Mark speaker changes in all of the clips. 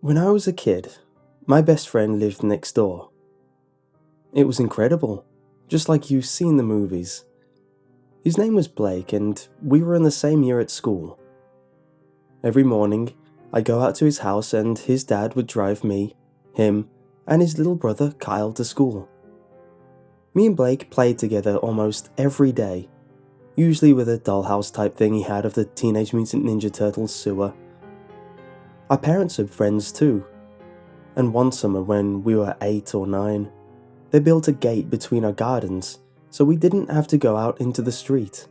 Speaker 1: When I was a kid, my best friend lived next door. It was incredible, just like you see in the movies. His name was Blake, and we were in the same year at school. Every morning, I'd go out to his house and his dad would drive me, him, and his little brother Kyle to school. Me and Blake played together almost every day, usually with a dollhouse type thing he had of the Teenage Mutant Ninja Turtles sewer. Our parents are friends too, and one summer when we were 8 or 9, they built a gate between our gardens so we didn't have to go out into the street.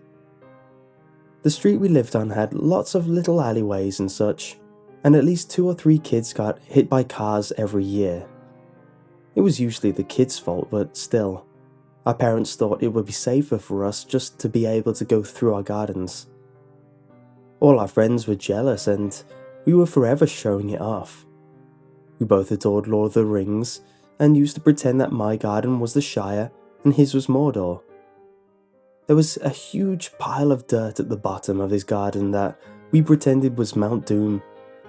Speaker 1: The street we lived on had lots of little alleyways and such, and at least 2 or 3 kids got hit by cars every year. It was usually the kids' fault, but still, our parents thought it would be safer for us just to be able to go through our gardens. All our friends were jealous and we were forever showing it off. We both adored Lord of the Rings and used to pretend that my garden was the Shire and his was Mordor. There was a huge pile of dirt at the bottom of his garden that we pretended was Mount Doom,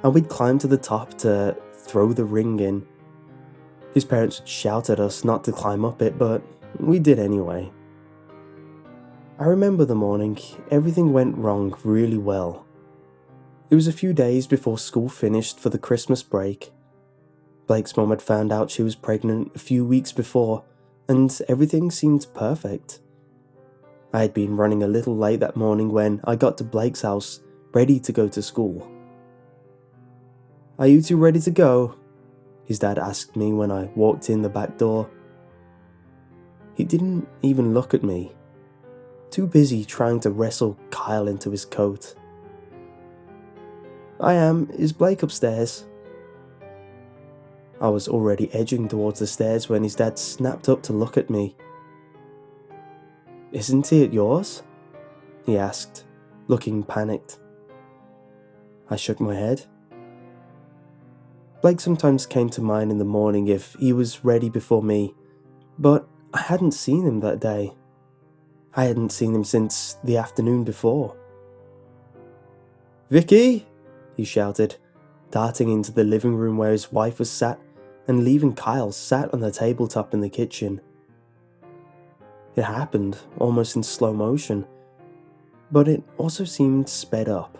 Speaker 1: and we'd climb to the top to throw the ring in. His parents would shout at us not to climb up it, but we did anyway. I remember the morning everything went wrong really well. It was a few days before school finished for the Christmas break. Blake's mom had found out she was pregnant a few weeks before, and everything seemed perfect. I had been running a little late that morning when I got to Blake's house, ready to go to school. "Are you two ready to go?" his dad asked me when I walked in the back door. He didn't even look at me, too busy trying to wrestle Kyle into his coat. "I am. Is Blake upstairs?" I was already edging towards the stairs when his dad snapped up to look at me. "Isn't he at yours?" he asked, looking panicked. I shook my head. Blake sometimes came to mine in the morning if he was ready before me, but I hadn't seen him that day. I hadn't seen him since the afternoon before. "Vicky!" he shouted, darting into the living room where his wife was sat and leaving Kyle sat on the tabletop in the kitchen. It happened almost in slow motion, but it also seemed sped up.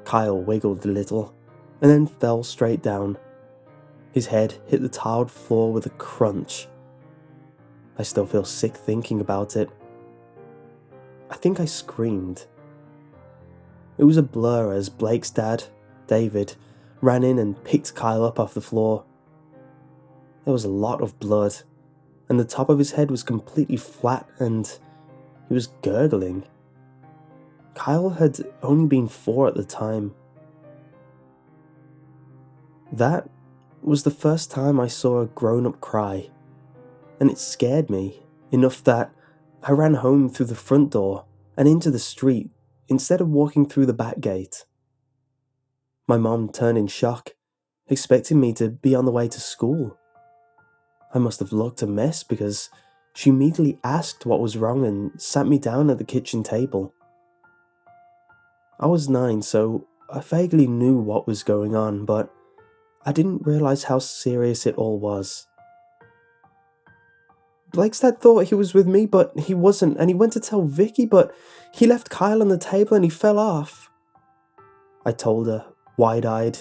Speaker 1: Kyle wiggled a little and then fell straight down. His head hit the tiled floor with a crunch. I still feel sick thinking about it. I think I screamed. It was a blur as Blake's dad, David, ran in and picked Kyle up off the floor. There was a lot of blood, and the top of his head was completely flat and he was gurgling. Kyle had only been 4 at the time. That was the first time I saw a grown-up cry, and it scared me enough that I ran home through the front door and into the street instead of walking through the back gate. My mom turned in shock, expecting me to be on the way to school. I must have looked a mess because she immediately asked what was wrong and sat me down at the kitchen table. I was 9, so I vaguely knew what was going on, but I didn't realize how serious it all was. "Blake's dad thought he was with me, but he wasn't, and he went to tell Vicky, but he left Kyle on the table and he fell off," I told her, wide-eyed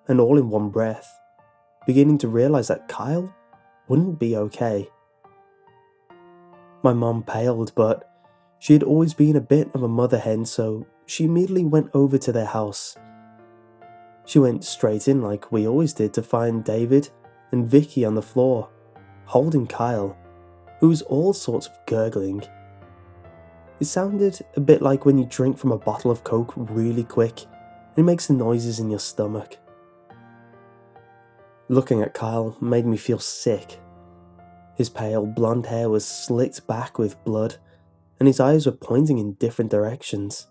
Speaker 1: and all in one breath, beginning to realize that Kyle wouldn't be okay. My mom paled, but she had always been a bit of a mother hen, so she immediately went over to their house. She went straight in like we always did to find David and Vicky on the floor, holding Kyle, who was all sorts of gurgling. It sounded a bit like when you drink from a bottle of Coke really quick and it makes the noises in your stomach. Looking at Kyle made me feel sick. His pale blonde hair was slicked back with blood, and his eyes were pointing in different directions.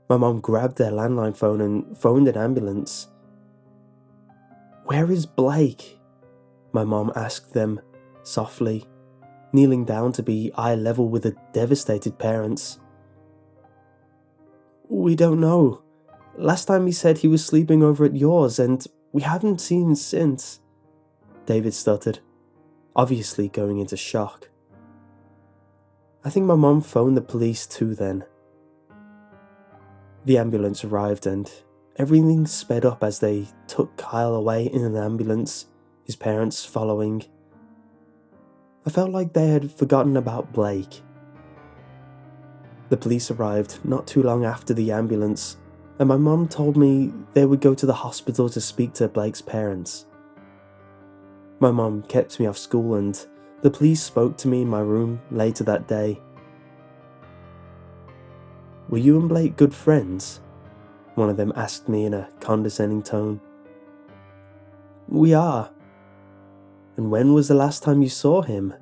Speaker 1: My mom grabbed their landline phone and phoned an ambulance. "Where is Blake?" my mom asked them, softly, kneeling down to be eye level with the devastated parents. "We don't know. Last time he said he was sleeping over at yours, and We haven't seen him since," David stuttered, obviously going into shock. I think my mum phoned the police too then. The ambulance arrived and everything sped up as they took Kyle away in an ambulance, his parents following. I felt like they had forgotten about Blake. The police arrived not too long after the ambulance, and my mum told me they would go to the hospital to speak to Blake's parents. My mum kept me off school and the police spoke to me in my room later that day. "Were you and Blake good friends?" one of them asked me in a condescending tone. "We are." "And when was the last time you saw him?"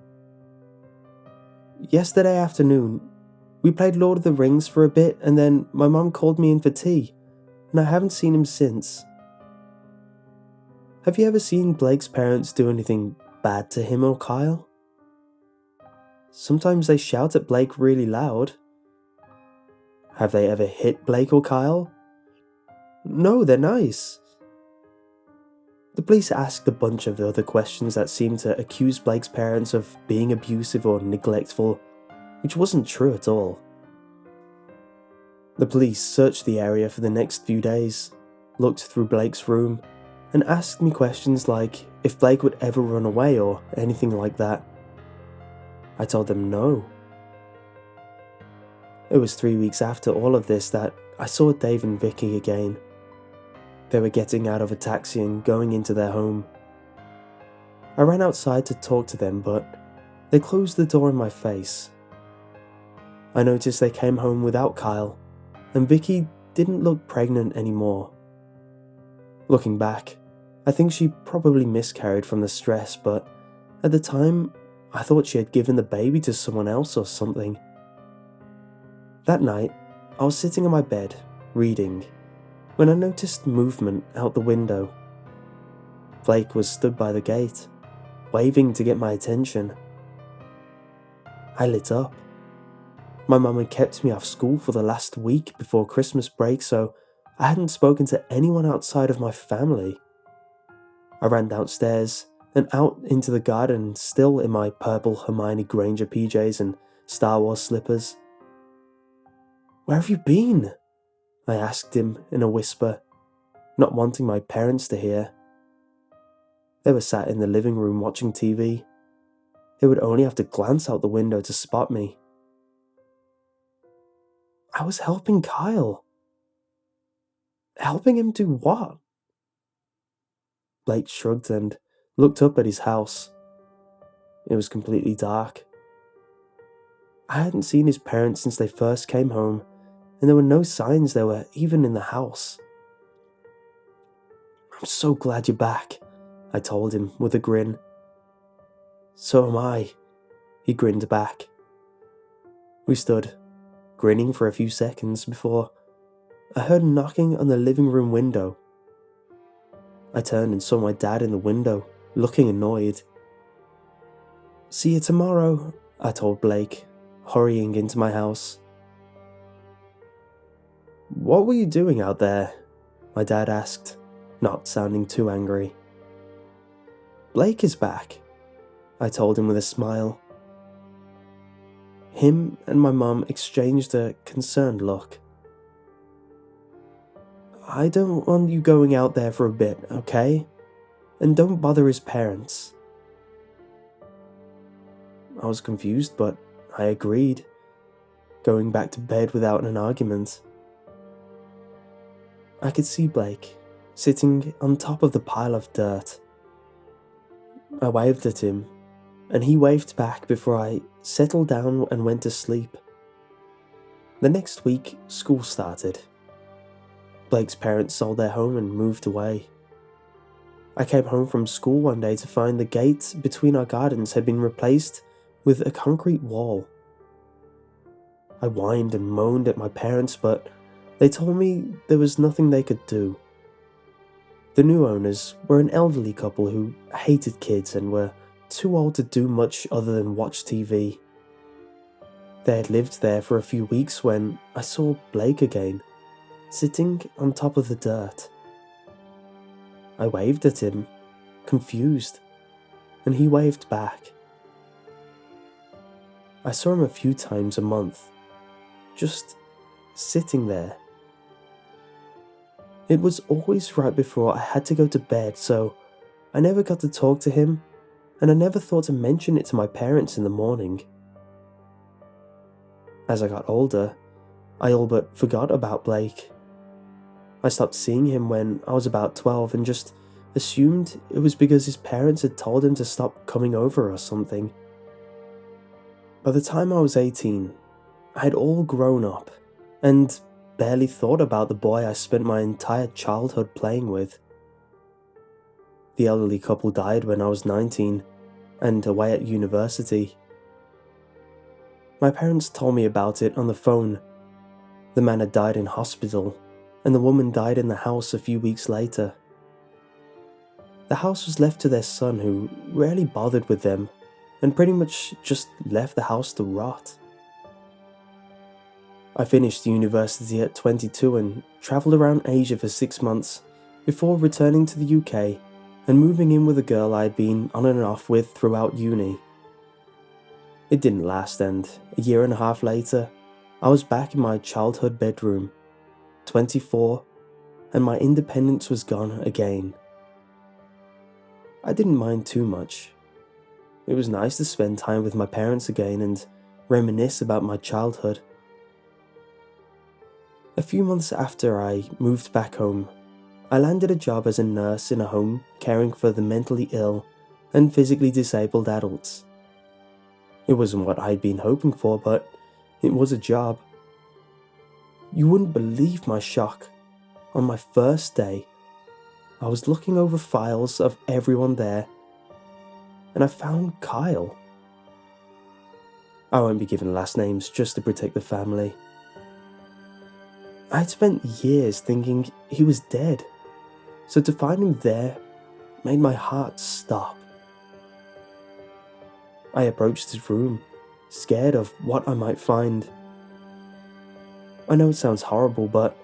Speaker 1: "Yesterday afternoon. We played Lord of the Rings for a bit and then my mum called me in for tea, and I haven't seen him since." "Have you ever seen Blake's parents do anything bad to him or Kyle?" "Sometimes they shout at Blake really loud." "Have they ever hit Blake or Kyle?" "No, they're nice." The police asked a bunch of other questions that seemed to accuse Blake's parents of being abusive or neglectful, which wasn't true at all. The police searched the area for the next few days, looked through Blake's room, and asked me questions like if Blake would ever run away or anything like that. I told them no. It was 3 weeks after all of this that I saw Dave and Vicky again. They were getting out of a taxi and going into their home. I ran outside to talk to them, but they closed the door in my face. I noticed they came home without Kyle, and Vicky didn't look pregnant anymore. Looking back, I think she probably miscarried from the stress, but at the time, I thought she had given the baby to someone else or something. That night, I was sitting on my bed, reading, when I noticed movement out the window. Blake was stood by the gate, waving to get my attention. I lit up. My mum had kept me off school for the last week before Christmas break, so I hadn't spoken to anyone outside of my family. I ran downstairs and out into the garden, still in my purple Hermione Granger PJs and Star Wars slippers. "Where have you been?" I asked him in a whisper, not wanting my parents to hear. They were sat in the living room watching TV. They would only have to glance out the window to spot me. "I was helping Kyle." "Helping him do what?" Blake shrugged and looked up at his house. It was completely dark. I hadn't seen his parents since they first came home, and there were no signs they were even in the house. "I'm so glad you're back," I told him with a grin. "So am I," he grinned back. We stood, grinning for a few seconds before I heard knocking on the living room window. I turned and saw my dad in the window, looking annoyed. "See you tomorrow," I told Blake, hurrying into my house. "What were you doing out there?" my dad asked, not sounding too angry. "Blake is back," I told him with a smile. Him and my mum exchanged a concerned look. "I don't want you going out there for a bit, okay? And don't bother his parents." I was confused, but I agreed, going back to bed without an argument. I could see Blake, sitting on top of the pile of dirt. I waved at him, and he waved back before I settled down and went to sleep. The next week, school started. Blake's parents sold their home and moved away. I came home from school one day to find the gate between our gardens had been replaced with a concrete wall. I whined and moaned at my parents, but they told me there was nothing they could do. The new owners were an elderly couple who hated kids and were too old to do much other than watch TV. They had lived there for a few weeks when I saw Blake again, sitting on top of the dirt. I waved at him, confused, and he waved back. I saw him a few times a month, just sitting there. It was always right before I had to go to bed, so I never got to talk to him, and I never thought to mention it to my parents in the morning. As I got older, I all but forgot about Blake. I stopped seeing him when I was about 12 and just assumed it was because his parents had told him to stop coming over or something. By the time I was 18, I had all grown up and barely thought about the boy I spent my entire childhood playing with. The elderly couple died when I was 19 and away at university. My parents told me about it on the phone. The man had died in hospital, and the woman died in the house a few weeks later. The house was left to their son, who rarely bothered with them, and pretty much just left the house to rot. I finished university at 22 and travelled around Asia for 6 months before returning to the UK and moving in with a girl I had been on and off with throughout uni. It didn't last, and a year and a half later, I was back in my childhood bedroom, 24, and my independence was gone again. I didn't mind too much. It was nice to spend time with my parents again and reminisce about my childhood. A few months after I moved back home, I landed a job as a nurse in a home caring for the mentally ill and physically disabled adults. It wasn't what I'd been hoping for, but it was a job. You wouldn't believe my shock. On my first day, I was looking over files of everyone there, and I found Kyle. I won't be giving last names just to protect the family. I had spent years thinking he was dead, so to find him there made my heart stop. I approached his room, scared of what I might find. I know it sounds horrible, but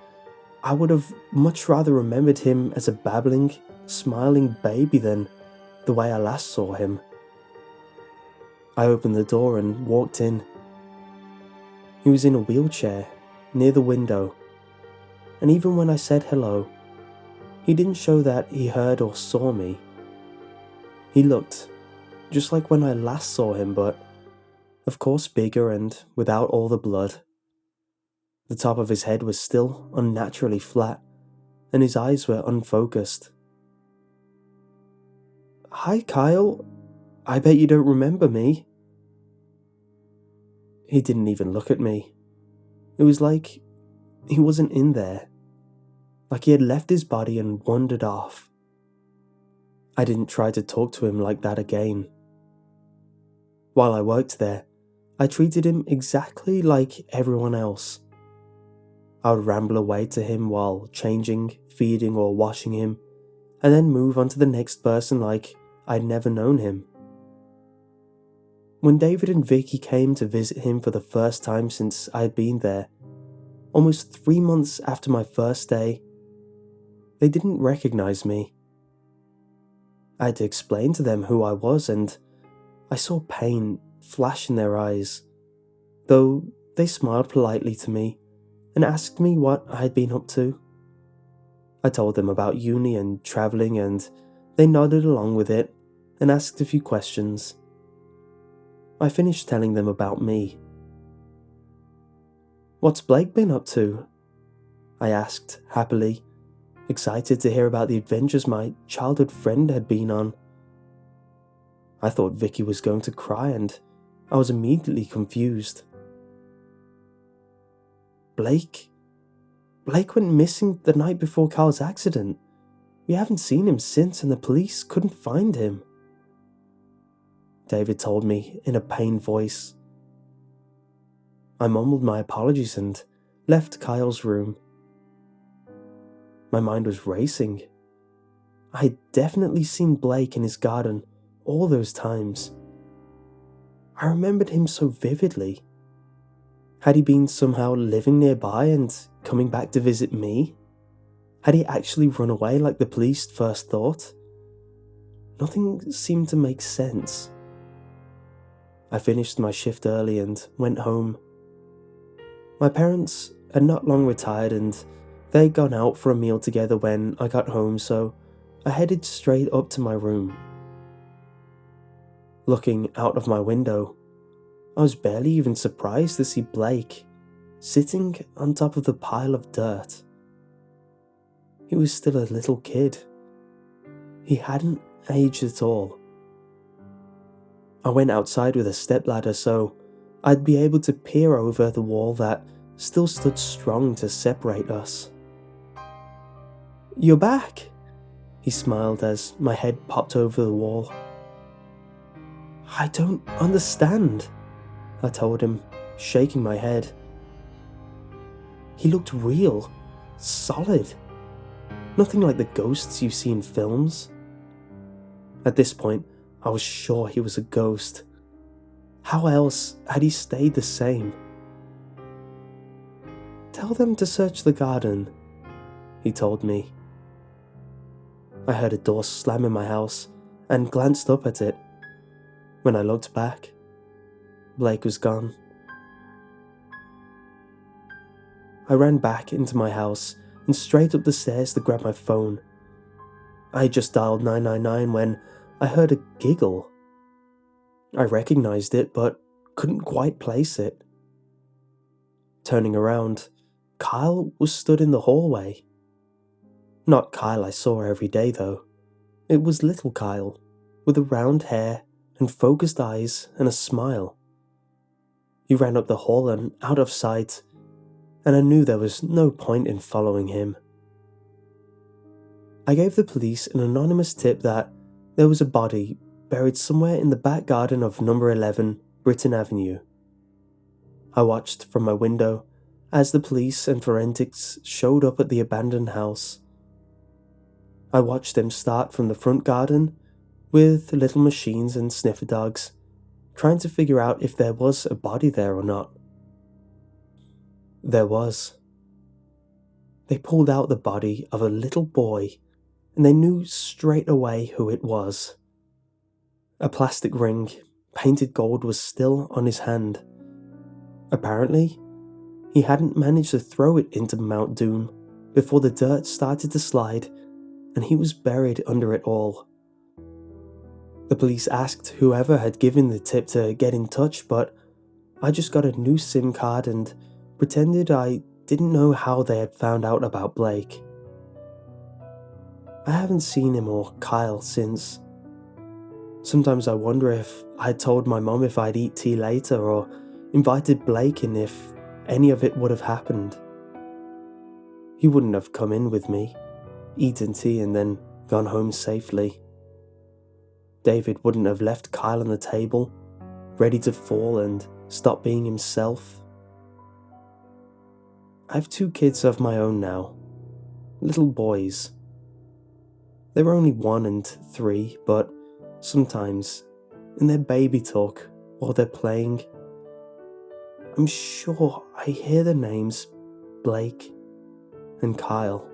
Speaker 1: I would have much rather remembered him as a babbling, smiling baby than the way I last saw him. I opened the door and walked in. He was in a wheelchair, near the window, and even when I said hello, he didn't show that he heard or saw me. He looked just like when I last saw him, but of course bigger and without all the blood. The top of his head was still unnaturally flat, and his eyes were unfocused. "Hi, Kyle. I bet you don't remember me." He didn't even look at me. It was like he wasn't in there, like he had left his body and wandered off. I didn't try to talk to him like that again. While I worked there, I treated him exactly like everyone else. I would ramble away to him while changing, feeding or washing him, and then move on to the next person like I'd never known him. When David and Vicky came to visit him for the first time since I had been there, almost 3 months after my first day, they didn't recognize me. I had to explain to them who I was, and I saw pain flash in their eyes, though they smiled politely to me and asked me what I had been up to. I told them about uni and travelling, and they nodded along with it and asked a few questions. I finished telling them about me. "What's Blake been up to?" I asked happily, excited to hear about the adventures my childhood friend had been on. I thought Vicky was going to cry, and I was immediately confused. Blake went missing the night before Carl's accident. We haven't seen him since, and the police couldn't find him," David told me in a pained voice. I mumbled my apologies and left Kyle's room. My mind was racing. I had definitely seen Blake in his garden all those times. I remembered him so vividly. Had he been somehow living nearby and coming back to visit me? Had he actually run away like the police first thought? Nothing seemed to make sense. I finished my shift early and went home. My parents had not long retired and they'd gone out for a meal together when I got home, so I headed straight up to my room. Looking out of my window, I was barely even surprised to see Blake sitting on top of the pile of dirt. He was still a little kid. He hadn't aged at all. I went outside with a stepladder so I'd be able to peer over the wall that still stood strong to separate us. "You're back," he smiled as my head popped over the wall. "I don't understand," I told him, shaking my head. He looked real, solid. Nothing like the ghosts you see in films. At this point, I was sure he was a ghost. How else had he stayed the same? "Tell them to search the garden," he told me. I heard a door slam in my house and glanced up at it. When I looked back, Blake was gone. I ran back into my house and straight up the stairs to grab my phone. I had just dialed 999 when I heard a giggle. I recognized it, but couldn't quite place it. Turning around, Kyle was stood in the hallway. Not Kyle I saw every day, though. It was little Kyle, with the round hair and focused eyes and a smile. He ran up the hall and out of sight, and I knew there was no point in following him. I gave the police an anonymous tip that there was a body buried somewhere in the back garden of number 11 Britton Avenue. I watched from my window as the police and forensics showed up at the abandoned house. I watched them start from the front garden with little machines and sniffer dogs, trying to figure out if there was a body there or not. There was. They pulled out the body of a little boy, and they knew straight away who it was. A plastic ring, painted gold, was still on his hand. Apparently, he hadn't managed to throw it into Mount Doom before the dirt started to slide, and he was buried under it all. The police asked whoever had given the tip to get in touch, but I just got a new SIM card and pretended I didn't know how they had found out about Blake. I haven't seen him or Kyle since. Sometimes I wonder if I'd told my mom if I'd eat tea later or invited Blake in if any of it would have happened. He wouldn't have come in with me, eaten tea and then gone home safely. David wouldn't have left Kyle on the table, ready to fall and stop being himself. I have 2 kids of my own now, little boys. They were only 1 and 3, but sometimes, in their baby talk while they're playing, I'm sure I hear the names Blake and Kyle.